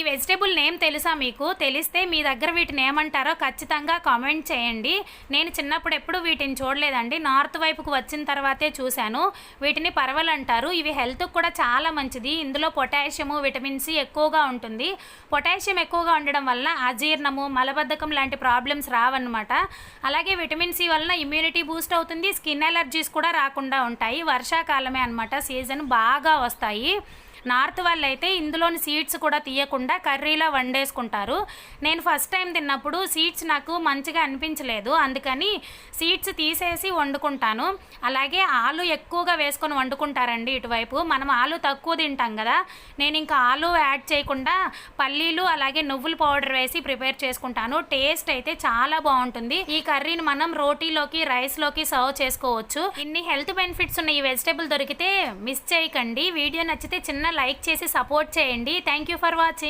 Vegetable name తెలుసా మీకు? తెలిస్తే మీ దగ్గర వీటిని ఏమంటారో ఖచ్చితంగా కామెంట్ చేయండి. నేను చిన్నప్పుడు ఎప్పుడు వీటిని చూడలేదండి. నార్త్ వైపుకు వచ్చిన తర్వాతే చూశాను. వీటిని పరవలు అంటారు. ఇవి హెల్త్‌కి కూడా చాలా మంచిది. ఇందులో పొటాషియము, విటమిన్ సి ఎక్కువగా ఉంటుంది. పొటాషియం ఎక్కువగా ఉండడం వల్ల అజీర్ణము, మలబద్ధకం లాంటి ప్రాబ్లమ్స్ రావన్నమాట. అలాగే విటమిన్ సి వలన ఇమ్యూనిటీ బూస్ట్ అవుతుంది. స్కిన్ అలర్జీస్ కూడా రాకుండా ఉంటాయి. వర్షాకాలమే అన్నమాట, సీజన్ బాగా వస్తాయి. నార్త్ వాళ్ళైతే ఇందులోని సీడ్స్ కూడా తీయకుండా కర్రీలా వండేసుకుంటారు. నేను ఫస్ట్ టైం తిన్నప్పుడు సీడ్స్ నాకు మంచిగా అనిపించలేదు. అందుకని సీడ్స్ తీసేసి వండుకుంటాను. అలాగే ఆలు ఎక్కువగా వేసుకొని వండుకుంటారండి ఇటువైపు. మనం ఆలు తక్కువ తింటాం కదా. నేను ఇంకా ఆలు యాడ్ చేయకుండా పల్లీలు అలాగే నువ్వుల పౌడర్ వేసి ప్రిపేర్ చేసుకుంటాను. టేస్ట్ అయితే చాలా బాగుంటుంది. ఈ కర్రీని మనం రోటీలోకి, రైస్లోకి సర్వ్ చేసుకోవచ్చు. ఇన్ని హెల్త్ బెనిఫిట్స్ ఉన్న ఈ వెజిటేబుల్ దొరికితే మిస్ చేయకండి. వీడియో నచ్చితే చిన్న లైక్ చేసి సపోర్ట్ చేయండి. Thank you for watching.